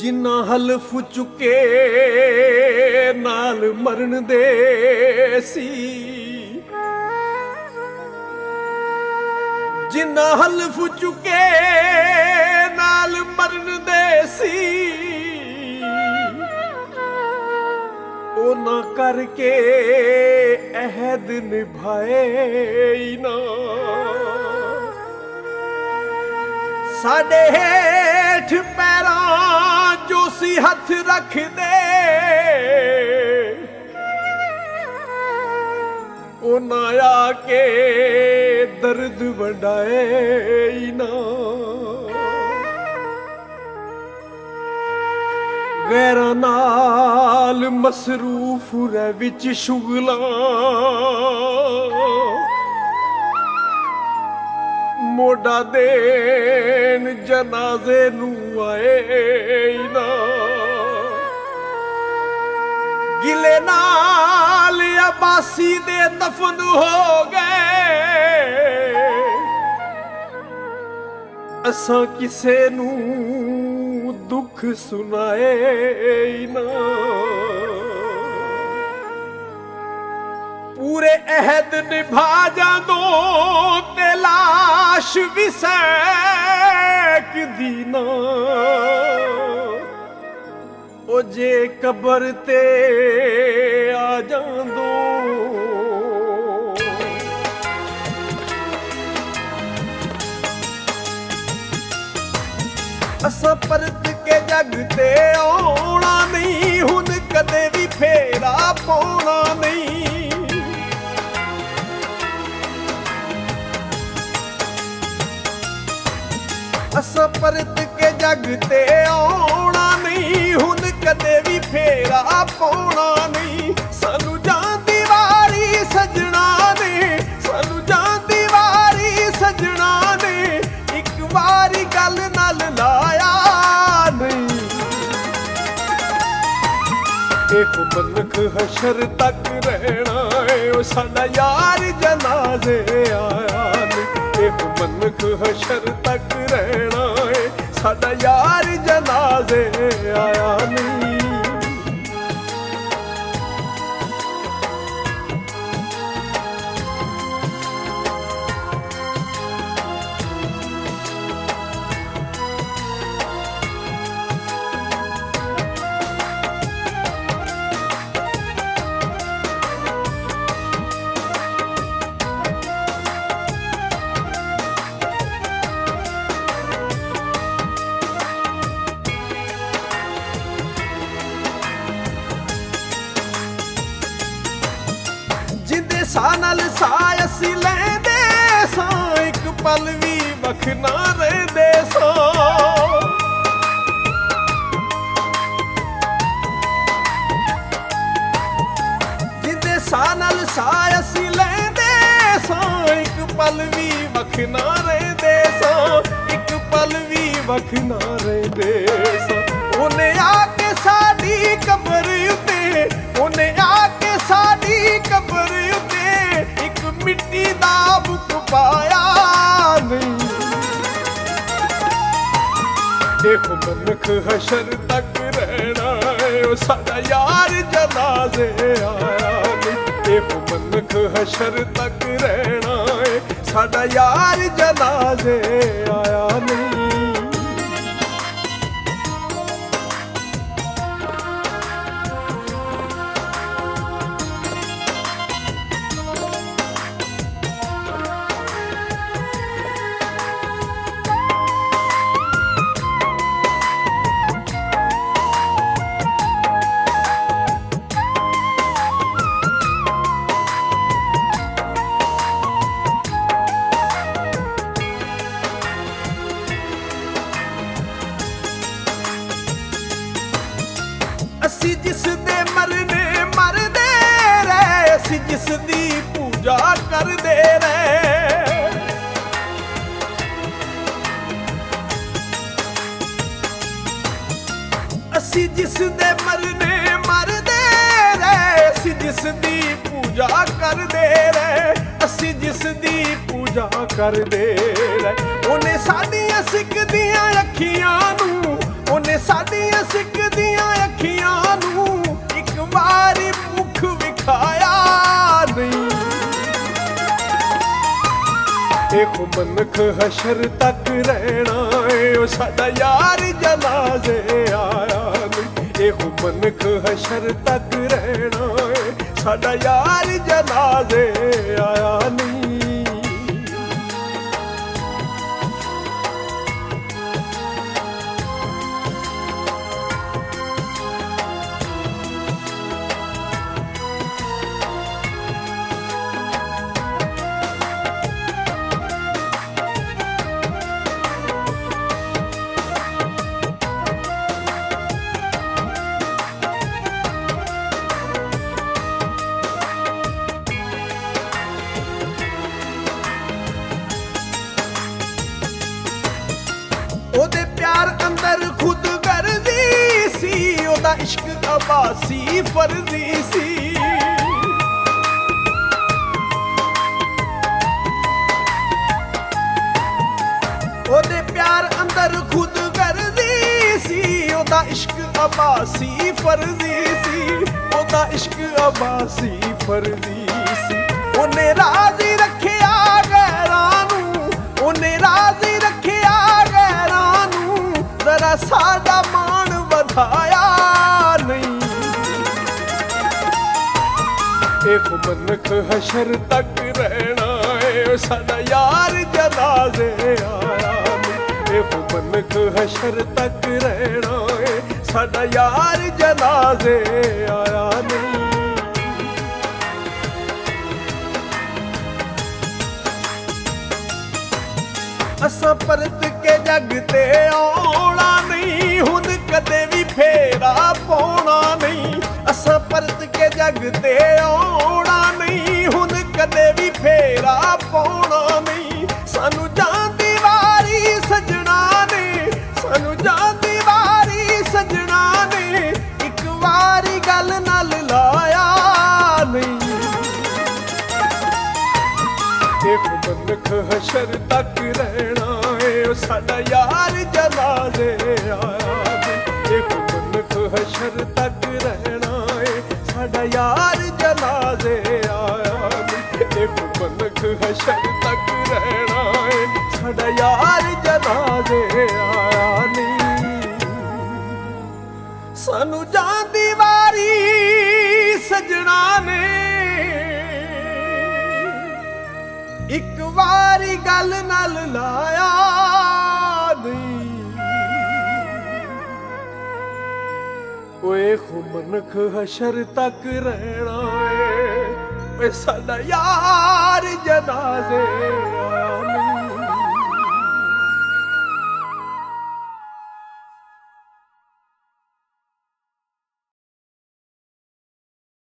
ਜਿੰਨਾ ਹਲਫ ਚੁੱਕੇ ਨਾਲ ਮਰਨ ਦੇ ਸੀ, ਜਿੰਨਾ ਹਲਫ ਚੁੱਕੇ ਨਾਲ ਮਰਨ ਦੇ ਸੀ, ਉਹਨਾਂ ਕਰਕੇ ਅਹਿਦ ਨਿਭਾਏ ਨਾ। ਸਾਡੇ ਹੇਠ ਪੈਰਾਂ ਜੋ ਸੀ ਹੱਥ ਰੱਖਦੇ, ਉਹਨਾਂ ਆ ਕੇ ਦਰਦ ਵੰਡਾਏ ਨਾ। ਗੈਰਾਂ ਨਾਲ ਮਸਰੂਫ ਰਹਿ ਵਿੱਚ ਸ਼ੁਗਲਾਂ, ਮੋਢਾ ਦੇਣ ਜਨਾਜ਼ੇ ਨੂੰ ਆਏ ਨਾ। ਗਿਲੇ ਨਾਲ ਅਬਾਸੀ ਦੇ ਦਫਨ ਹੋ ਗਏ, ਅਸਾਂ ਕਿਸੇ ਨੂੰ ਦੁੱਖ ਸੁਣਾਏ ਨਾ। ਪੂਰੇ ਅਹਿਦ ਨਿਭਾ ਜਾਂਦੋ ਤੇ ਲਾਸ਼ ਵੀ ਸੈਕਦੀ ਨਾ। ਉਹ ਜੇ ਕਬਰ ਤੇ ਆ ਜਾਂਦੋ, ਅਸਾਂ ਪਰਤ ਕੇ ਜਗ ਤੇ ਆਉਣਾ ਨਹੀਂ, ਹੁਣ ਕਦੇ ਵੀ ਫੇਰਾ ਪਾਉਣਾ ਨਹੀਂ। ਅਸਾਂ ਪਰਤ ਕੇ ਜਗ ਤੇ ਆਉਣਾ ਨਹੀਂ, ਹੁਣ ਕਦੇ ਵੀ ਫੇਰਾ ਪਾਉਣਾ ਨਹੀਂ। ਸਾਨੂੰ ਜਾਂਦੀ ਵਾਰੀ ਸਜਣਾ ਨੇ, ਸਾਨੂੰ ਜਾਂਦੀ ਵਾਰੀ ਸਜਣਾ ਨੇ, ਇੱਕ ਵਾਰੀ ਗੱਲ ਨਾਲ ਲਾਇਆ ਨਹੀਂ। ਇਹੋ ਮਨਖ ਹਸ਼ਰ ਤੱਕ ਰਹਿਣਾ ਏ, ਉਹ ਸਾਡਾ ਯਾਰ ਜਨਾਜ਼ੇ ਆਇਆ ਨਹੀਂ। ਇਹੋ ਮਨਖ ਹਸ਼ਰ ਤੱਕ ਰਹਿਣਾ ਏ, ਸਾਡਾ ਯਾਰ ਜਨਾਜ਼ੇ ਆਇਆ ਨਹੀਂ। ਜਿੰਦੇ ਸਾਹ ਨਾਲ ਸਾਹ ਅਸੀਂ ਲੈਂਦੇ ਸਾਂ, ਇੱਕ ਪਲ ਵੀ ਵਖ ਨਾ ਰਹਿੰਦੇ ਸਾਂ। ਜਿੰਦੇ ਸਾਹ ਨਾਲ ਸਾਹ ਅਸੀਂ ਲੈਂਦੇ ਸਾਂ, ਇੱਕ ਪਲ ਵੀ ਵਖ ਨਾ ਰਹਿੰਦੇ ਸਾਂ, ਇੱਕ ਪਲ ਵੀ ਵਖ ਨਾ ਰਹਿੰਦੇ ਸਾਂ। ਉਹਨੇ ਆ ਕੇ ਸਾਡੀ ਕਬਰ ਉੱਤੇ, ਉਹਨੇ ਆ ਕੇ ਸਾਡੀ ਕਬਰ ਉੱਤੇ ਇੱਕ ਮਿੱਟੀ ਦਾ ਬੁੱਕ ਪਾਇਆ ਨਹੀਂ। ਇਹੋ ਮਨਖ ਹਸ਼ਰ ਤੱਕ ਰਹਿਣਾ ਏ, ਉਹ ਸਾਡਾ ਯਾਰ ਜਨਾਜ਼ੇ ਆਇਆ ਨਹੀਂ। ਇਹੋ ਮਨਖ ਹਸ਼ਰ ਤੱਕ ਰਹਿਣਾ ਏ, ਸਾਡਾ ਯਾਰ ਜਨਾਜ਼ੇ ਆਇਆ ਨਹੀਂ। ਅਸੀਂ ਜਿਸ ਦੇ ਮਰਨੇ ਮਰਦੇ ਰਹੇ, ਅਸੀਂ ਜਿਸ ਦੀ ਪੂਜਾ ਕਰਦੇ ਰਹੇ। ਅਸੀਂ ਜਿਸ ਦੇ ਮਰਨੇ ਮਰਦੇ ਰਹੇ, ਅਸੀਂ ਜਿਸ ਦੀ ਪੂਜਾ ਕਰਦੇ ਰਹੇ, ਅਸੀਂ ਜਿਸ ਦੀ ਪੂਜਾ ਕਰਦੇ ਰਹੇ। ਉਹਨੇ ਸਾਡੀਆਂ ਸਿੱਖ ਦੀਆਂ ਅੱਖੀਆਂ ਨੂੰ, ਉਹਨੇ ਸਾਡੀਆਂ ਇਸ਼ਕ ਦੀਆਂ ਅੱਖੀਆਂ ਨੂੰ ਇੱਕ ਵਾਰੀ ਮੁਖ ਵਿਖਾਇਆ ਨਹੀਂ। ਇਹੋ ਮਨਖ ਹਸ਼ਰ ਤੱਕ ਰਹਿਣਾ ਏ ਉਹ ਸਾਡਾ ਯਾਰ ਜਨਾਜ਼ੇ ਆਇਆ ਨਹੀਂ। ਇਹੋ ਮਨਖ ਹਸ਼ਰ ਤੱਕ ਰਹਿਣਾ ਏ ਸਾਡਾ ਯਾਰ ਜਨਾਜ਼ੇ ਆਇਆ ਨਹੀਂ। ਉਹਦੇ ਪਿਆਰ ਅੰਦਰ ਖੁਦ ਗਰਜ਼ੀ ਸੀ, ਉਹਦਾ ਇਸ਼ਕ ਅਬਾਸੀ ਫਰਜ਼ੀ ਸੀ। ਉਹਦੇ ਪਿਆਰ ਅੰਦਰ ਖੁਦ ਗਰਜ਼ੀ ਸੀ, ਉਹਦਾ ਇਸ਼ਕ ਅਬਾਸੀ ਫਰਜ਼ੀ ਸੀ। ਉਹਦਾ ਇਸ਼ਕ ਅਬਾਸੀ ਫਰਜ਼ੀ ਸੀ। ਉਹਨੇ ਰਾਜ਼ੀ ਰੱਖਿਆ ਗੈਰਾਂ ਨੂੰ, ਉਹਨੇ ਰਾਜ਼ੀ ਰੱਖਿਆ ਗੈਰਾਂ ਨੂੰ, ਜ਼ਰਾ ਸਾਡਾ ਮਾਣ ਵਧਾਇਆ ਨਹੀਂ। ਇਹੋ ਮਨਖ ਹਸ਼ਰ ਤੱਕ ਰਹਿਣਾ ਏ ਸਾਡਾ ਯਾਰ ਜਨਾਜ਼ੇ ਆਇਆ ਨਹੀਂ। ਇਹੋ ਮਨਖ ਹਸ਼ਰ ਤੱਕ ਰਹਿਣਾ ਏ ਸਾਡਾ ਯਾਰ ਜਨਾਜ਼ੇ ਆਇਆ ਨਹੀਂ। ਅਸਾਂ ਪਰਤ ਕੇ ਜੱਗ ਤੇ ਆਉਣਾ ਨਹੀਂ, ਹੁਣ ਕਦੇ ਵੀ ਫੇਰਾ ਪਾਉਣਾ ਨਹੀਂ। ਅਸਾਂ ਪਰਤ ਕੇ ਜੱਗ ਤੇ ਆਉਣਾ ਨਹੀਂ, ਹੁਣ ਕਦੇ ਵੀ ਫੇਰਾ ਪਾਉਣਾ ਨਹੀਂ। ਸਾਨੂੰ ਜਾਣ ਦੀ ਵਾਰੀ ਸਜਣਾ ਨੇ, ਸਾਨੂੰ ਜਾਣ ਦੀ ਵਾਰੀ ਸਜਣਾ ਨੇ, ਇੱਕ ਵਾਰੀ ਗੱਲ ਨਾਲ ਲਾਇਆ ਨਹੀਂ। ਇਹੋ ਮਨਖ ਹਸ਼ਰ ਤੱਕ ਰਹਿਣਾ ਏ ਉਹ ਸਾਡਾ ਯਾਰ ਜਨਾਜ਼ੇ ਆਇਆ ਨਹੀਂ। ਇਹੋ ਮਨਖ ਹਸ਼ਰ ਤੱਕ ਰਹਿਣਾ ਏ ਸਾਡਾ ਯਾਰ ਜਨਾਜ਼ੇ ਆਇਆ ਨਹੀਂ। ਇਹੋ ਮਨਖ ਹਸ਼ਰ ਤੱਕ ਰਹਿਣਾ ਏ ਸਾਡਾ ਯਾਰ ਜਨਾਜ਼ੇ ਆਇਆ ਨਹੀਂ। ਸਾਨੂੰ ਜਾਣ ਦੀ ਵਾਰੀ ਸਜਣਾ ਨੇ, ਇੱਕ ਵਾਰੀ ਗੱਲ ਨਾਲ ਲਾਇਆ ਨਹੀਂ। ਓਏ ਮਨਖ ਹਸ਼ਰ ਤੱਕ ਰਹਿਣਾ ਏ ਸਾਡਾ ਯਾਰ ਜਨਾਜ਼ੇ